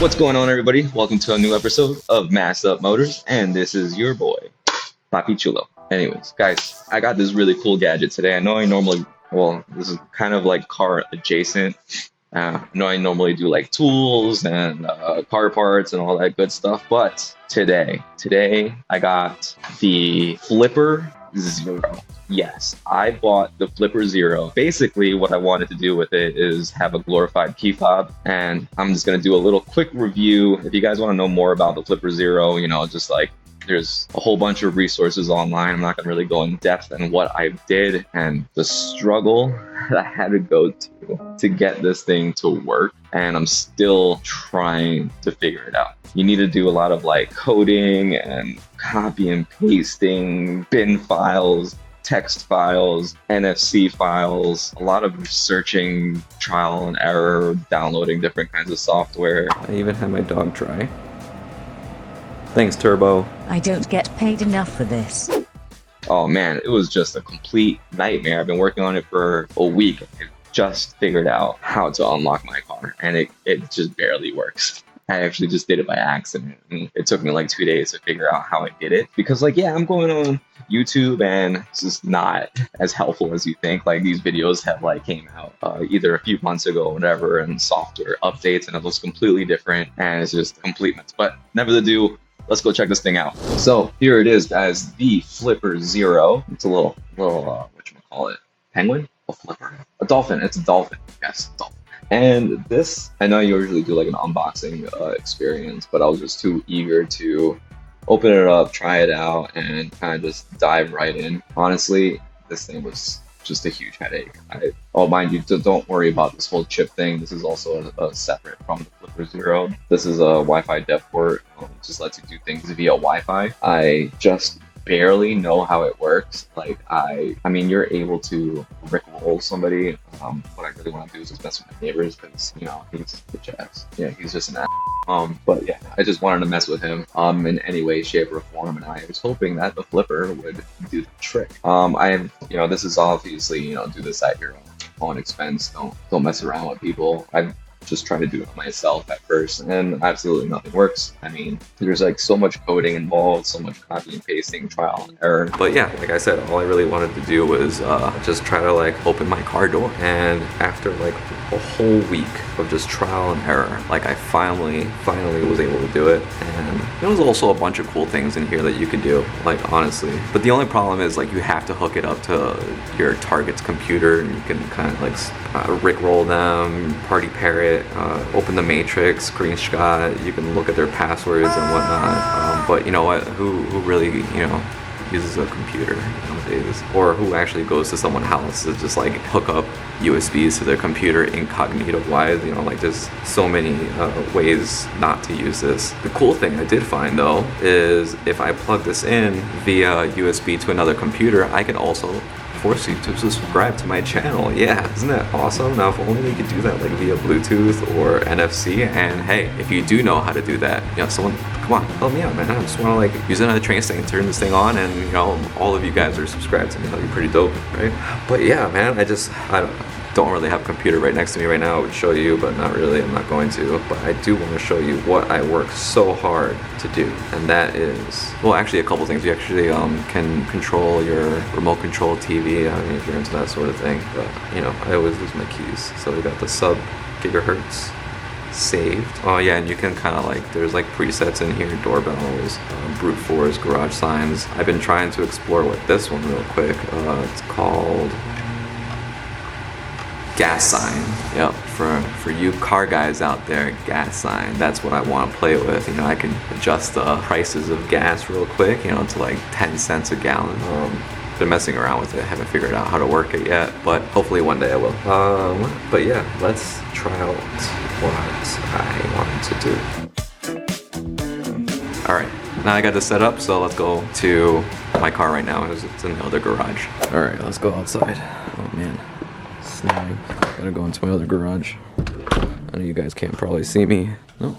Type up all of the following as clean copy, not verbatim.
What's going on, everybody? Welcome to a new episode of Mass Up Motors, and this is your boy, Papi Chulo. Anyways, guys, I got this really cool gadget today. I know I normally, well, this is kind of like car adjacent. I know I normally do like tools and car parts and all that good stuff, but today I got the Flipper Zero. Yes, I bought the Flipper Zero. Basically, what I wanted to do with it is have a glorified key fob, and I'm just going to do a little quick review. If you guys want to know more about the Flipper Zero, just like there's a whole bunch of resources online. I'm not going to really go in depth in what I did and the struggle that I had to go to get this thing to work. And I'm still trying to figure it out. You need to do a lot of like coding and copy and pasting, bin files, text files, NFC files, a lot of searching, trial and error, downloading different kinds of software. I even had my dog try. Thanks, Turbo. I don't get paid enough for this. Oh man, it was just a complete nightmare. I've been working on it for a week. I just figured out how to unlock my car, and it just barely works. I actually just did it by accident, and it took me like 2 days to figure out how I did it. Because I'm going on YouTube, and it's just not as helpful as you think. Like, these videos have came out either a few months ago or whatever, and software updates, and it looks completely different, and it's just a complete mess. But never to do. Let's go check this thing out. So here it is, guys, the Flipper Zero. It's a little whatchamacallit, penguin? A flipper? A dolphin. It's a dolphin. Yes, dolphin. And this, I know you usually do like an unboxing experience, but I was just too eager to open it up, try it out, and kind of just dive right in. Honestly, this thing was just a huge headache. Mind you, don't worry about this whole chip thing. This is also a separate from the Flipper Zero. This is a Wi-Fi dev port. It just lets you do things via Wi-Fi. I just barely know how it works. I mean, you're able to rickroll somebody. What I really want to do is just mess with my neighbors because, he's the jazz. Yeah, he's just an ass. But yeah, I just wanted to mess with him in any way, shape, or form, and I was hoping that the Flipper would do the trick. This is obviously, do this at your own expense. Don't mess around with people. I've just tried to do it myself at first, and absolutely nothing works. I mean, there's so much coding involved, so much copy and pasting, trial and error. But yeah, like I said, all I really wanted to do was just try to open my car door. And after a whole week of just trial and error, I finally was able to do it. And there was also a bunch of cool things in here that you could do, honestly. But the only problem is you have to hook it up to your target's computer, and you can kind of rickroll them, party parrot, open the matrix, screenshot. You can look at their passwords and whatnot. But you know what? Who really uses a computer nowadays, or who actually goes to someone's house to just hook up USBs to their computer incognito wise? There's so many ways not to use this. The cool thing I did find though is if I plug this in via USB to another computer, I can also force you to subscribe to my channel. Yeah, isn't that awesome? Now, if only we could do that via Bluetooth or NFC. And hey, if you do know how to do that, someone, come on, help me out, man. I just want to use another train station, turn this thing on, and all of you guys are subscribed to me. That'd be pretty dope, right? But yeah, man, I don't really have a computer right next to me right now. I would show you, but not really. I'm not going to. But I do want to show you what I work so hard to do, and that is, well, actually a couple things. You actually can control your remote control TV. I mean, if you're into that sort of thing. But I always lose my keys. So we got the sub gigahertz saved. Oh yeah, and you can kind of there's presets in here, doorbells, brute force, garage signs. I've been trying to explore with this one real quick. It's called gas sign. Yep, for you car guys out there, gas sign. That's what I want to play with. I can adjust the prices of gas real quick, to 10 cents a gallon. Been messing around with it, haven't figured out how to work it yet, but hopefully one day I will. But yeah, let's try out what I wanted to do. All right, now I got this set up, so let's go to my car right now. It's in the other garage. All right, let's go outside. Oh man. Snag. Gotta go into my other garage. I know you guys can't probably see me. No.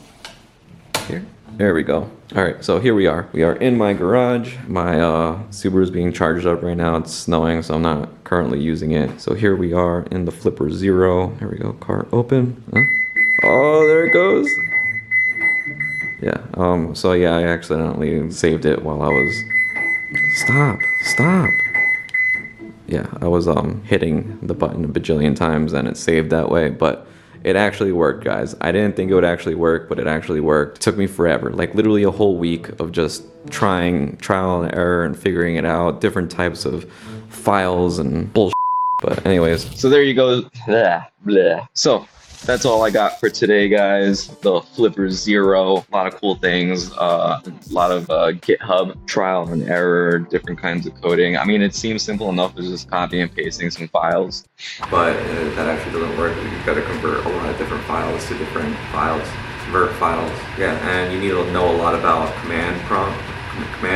Here? There we go. Alright, so here we are. We are in my garage. My Subaru is being charged up right now. It's snowing, so I'm not currently using it. So here we are in the Flipper Zero. There we go. Car open. Huh? Oh, there it goes. Yeah. So yeah, I accidentally saved it while I was. Stop. Yeah, I was hitting the button a bajillion times and it saved that way, but it actually worked, guys. I didn't think it would actually work, but it actually worked. It took me forever, like literally a whole week of just trying trial and error and figuring it out, different types of files and bullshit. But anyways, So there you go. Blah, blah. So that's all I got for today, guys. The Flipper Zero, a lot of cool things, a lot of GitHub trial and error, different kinds of coding. I mean, it seems simple enough as just copy and pasting some files. but that actually doesn't work. You've got to convert a lot of different files to different files, convert files. Yeah, and you need to know a lot about command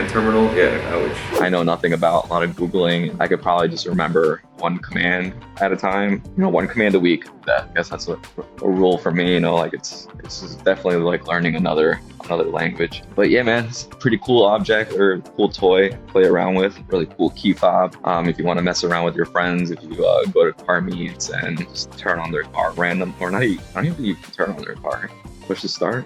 terminal. Yeah, which I know nothing about, a lot of Googling. I could probably just remember one command at a time, one command a week. I guess that's a rule for me, like it's definitely like learning another language. But yeah, man, it's a pretty cool object or cool toy to play around with. Really cool key fob. If you want to mess around with your friends, if you go to car meets and just turn on their car random, or not even, I don't even think you can turn on their car. Push the start.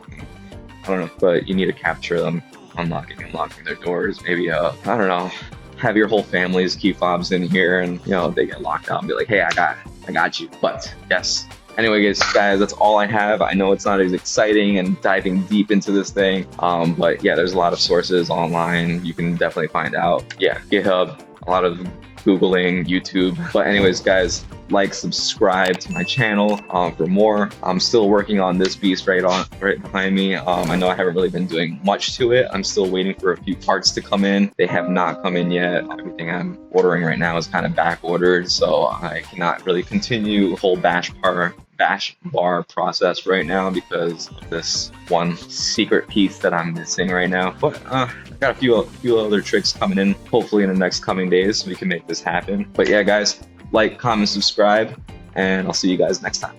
I don't know, but you need to capture them unlocking their doors. Maybe I don't know, have your whole family's key fobs in here, and they get locked out and be like, hey, I got you. But yes, anyway, guys, that's all I have. I know it's not as exciting and diving deep into this thing, but yeah, there's a lot of sources online you can definitely find out. Yeah, GitHub, a lot of Googling, YouTube. But anyways, guys, like, subscribe to my channel for more. I'm still working on this beast right behind me. I know I haven't really been doing much to it. I'm still waiting for a few parts to come in. They have not come in yet. Everything I'm ordering right now is kind of back ordered, so I cannot really continue the whole bash bar process right now because of this one secret piece that I'm missing right now. But I got a few other tricks coming in, hopefully in the next coming days, so we can make this happen. But yeah, guys, like, comment, subscribe, and I'll see you guys next time.